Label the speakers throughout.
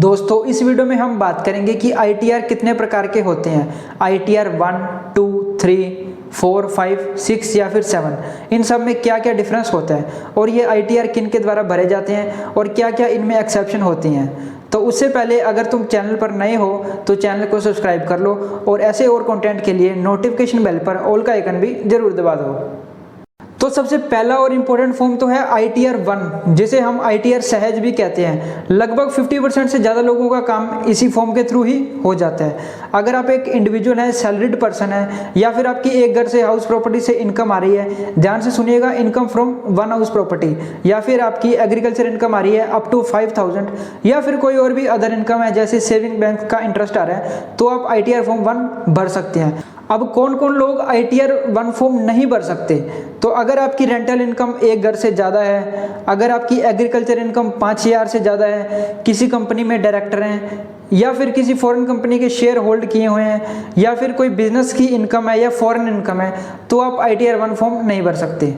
Speaker 1: दोस्तों इस वीडियो में हम बात करेंगे कि ITR कितने प्रकार के होते हैं। ITR 1, 2, 3, 4, 5, 6 या फिर 7, इन सब में क्या क्या डिफरेंस होता है और ये ITR किन के द्वारा भरे जाते हैं और क्या क्या इनमें एक्सेप्शन होती हैं। तो उससे पहले अगर तुम चैनल पर नए हो तो चैनल को सब्सक्राइब कर लो और ऐसे और कंटेंट के लिए नोटिफिकेशन बेल पर ऑल का आइकन भी जरूर दबा दो। तो सबसे पहला और इम्पोर्टेंट फॉर्म तो है ITR 1, जिसे हम ITR सहज भी कहते हैं। लगभग 50% से ज़्यादा लोगों का काम इसी फॉर्म के थ्रू ही हो जाता है। अगर आप एक इंडिविजुअल है, सैलरीड पर्सन है या फिर आपकी एक घर से हाउस प्रॉपर्टी से इनकम आ रही है, ध्यान से सुनिएगा, income from one house property, या फिर आपकी एग्रीकल्चर इनकम आ रही है अप टू 5000 या फिर कोई और भी अदर इनकम है जैसे सेविंग बैंक का इंटरेस्ट आ रहा है, तो आप ITR फॉर्म 1 भर सकते हैं। अब कौन कौन लोग ITR 1 फॉर्म नहीं भर सकते? तो अगर आपकी रेंटल इनकम एक घर से ज़्यादा है, अगर आपकी एग्रीकल्चर इनकम 5000 से ज़्यादा है, किसी कंपनी में डायरेक्टर हैं या फिर किसी फॉरेन कंपनी के शेयर होल्ड किए हुए हैं या फिर कोई बिजनेस की इनकम है या फॉरेन इनकम है, तो आप ITR 1 फॉर्म नहीं भर सकते।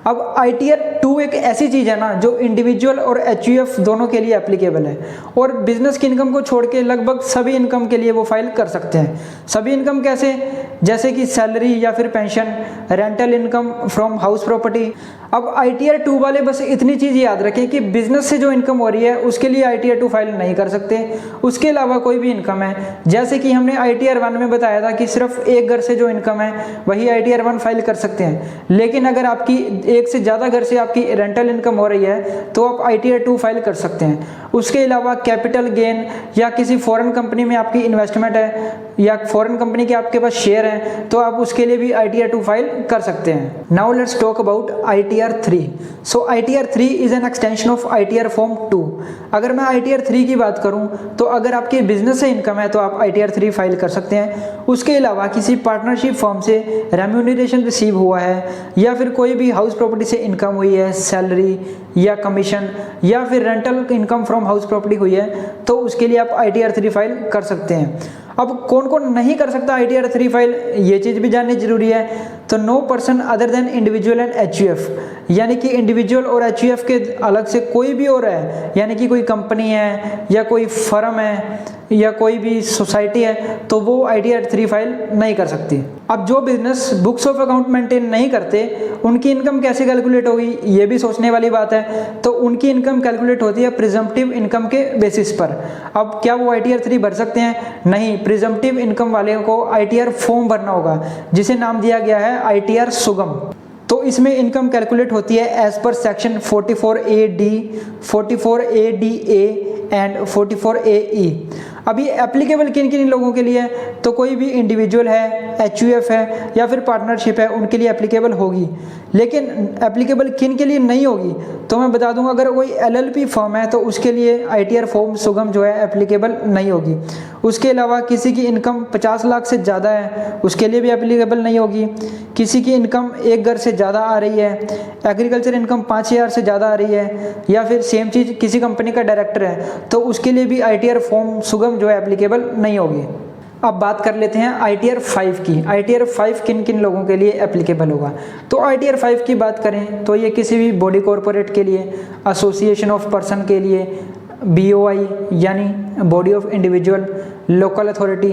Speaker 1: अब ITR 2 एक ऐसी चीज़ है ना जो इंडिविजुअल और HUF दोनों के लिए एप्लीकेबल है और बिजनेस की इनकम को छोड़ के लगभग सभी इनकम के लिए वो फाइल कर सकते हैं। सभी इनकम कैसे? जैसे कि सैलरी या फिर pension, rental income from house property. अब ITR 2 वाले बस इतनी चीज़ याद रखें कि बिजनेस से जो इनकम हो रही है उसके लिए ITR 2 फाइल नहीं कर सकते। उसके अलावा कोई भी इनकम है, जैसे कि हमने ITR 1 में बताया था कि सिर्फ एक घर से जो इनकम है वही ITR 1 फाइल कर सकते हैं, लेकिन अगर आपकी एक से ज़्यादा घर से आपकी रेंटल इनकम हो रही है तो आप ITR 2 फाइल कर सकते हैं। उसके अलावा कैपिटल गेन या किसी फॉरेन कंपनी में आपकी इन्वेस्टमेंट है या फॉरेन कंपनी के आपके पास शेयर हैं तो आप उसके लिए भी ITR 2 फाइल कर सकते हैं। Now let's talk about ITR 3। So ITR 3 is an extension of ITR form 2। अगर मैं ITR 3 की बात करूं तो अगर आपकी बिजनेस से इनकम है तो आप ITR 3 फाइल कर सकते हैं। उसके अलावा किसी पार्टनरशिप फर्म से रेम्यूनरेशन रिसीव हुआ है या फिर कोई भी हाउस प्रॉपर्टी से इनकम हुई है, सैलरी या कमीशन या फिर rental income from house property हुई है, तो उसके लिए आप ITR 3 फाइल कर सकते हैं। अब कौन कौन नहीं कर सकता ITR 3 फाइल, ये चीज़ भी जाननी जरूरी है। तो no person other than individual and HUF, यानी कि इंडिविजुअल और HUF के अलग से कोई भी और है, यानी कि कोई कंपनी है या कोई फर्म है या कोई भी सोसाइटी है, तो वो ITR 3 फाइल नहीं कर सकती। अब जो business books of account maintain नहीं करते उनकी इनकम कैसे कैलकुलेट होगी, ये भी सोचने वाली बात है। तो उनकी इनकम कैलकुलेट होती है प्रिजम्पटिव इनकम के बेसिस पर। अब क्या वो ITR 3 भर सकते हैं? नहीं, प्रिजम्पटिव इनकम वाले को ITR फॉर्म भरना होगा जिसे नाम दिया गया है ITR सुगम। तो इसमें इनकम कैलकुलेट होती है as per section 44AD, 44ADA and 44AE। अब ये एप्लीकेबल किन किन लोगों के लिए है? तो कोई भी इंडिविजुअल है, HUF है या फिर पार्टनरशिप है, उनके लिए एप्लीकेबल होगी। लेकिन एप्लीकेबल किन के लिए नहीं होगी तो मैं बता दूंगा, अगर कोई LLP फर्म है तो उसके लिए ITR फॉर्म सुगम जो है एप्लीकेबल नहीं होगी। उसके अलावा किसी की इनकम 50 लाख से ज़्यादा है उसके लिए भी एप्लीकेबल नहीं होगी। किसी की इनकम एक घर से ज़्यादा आ रही है, एग्रीकल्चर इनकम 5000 से ज़्यादा आ रही है या फिर सेम चीज़ किसी कंपनी का डायरेक्टर है, तो उसके लिए भी ITR फॉर्म सुगम जो है एप्लीकेबल नहीं होगी। अब बात कर लेते हैं ITR 5 की। ITR 5 किन किन लोगों के लिए एप्लीकेबल होगा? तो ITR 5 की बात करें तो ये किसी भी बॉडी कॉरपोरेट के लिए, एसोसिएशन ऑफ पर्सन के लिए, BOI यानी body of individual, local authority,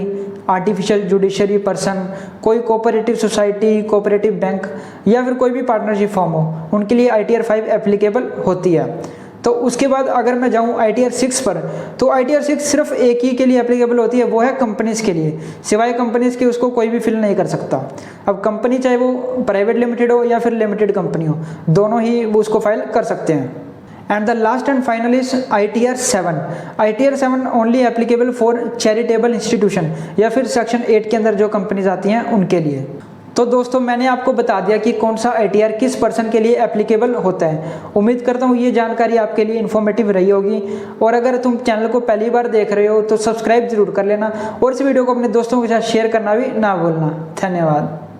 Speaker 1: artificial judiciary person, कोई कोऑपरेटिव सोसाइटी, कोऑपरेटिव बैंक या फिर कोई भी पार्टनरशिप फॉर्म हो, उनके लिए ITR 5 एप्लीकेबल होती है। तो उसके बाद अगर मैं जाऊं ITR 6 पर, तो ITR 6 सिर्फ एक ही के लिए एप्लीकेबल होती है, वो है कंपनीज के लिए। सिवाय कंपनीज के उसको कोई भी फिल नहीं कर सकता। अब कंपनी चाहे वो प्राइवेट लिमिटेड हो या फिर लिमिटेड कंपनी हो, दोनों ही उसको फाइल कर सकते हैं। And the last and final is ITR 7। ITR 7 only applicable for charitable institution या फिर सेक्शन 8 के अंदर जो कंपनीज आती हैं उनके लिए। तो दोस्तों मैंने आपको बता दिया कि कौन सा ITR किस पर्सन के लिए एप्लीकेबल होता है। उम्मीद करता हूँ ये जानकारी आपके लिए इन्फॉर्मेटिव रही होगी, और अगर तुम चैनल को पहली बार देख रहे हो तो सब्सक्राइब जरूर कर लेना और इस वीडियो को अपने दोस्तों के साथ शेयर करना भी ना भूलना। धन्यवाद।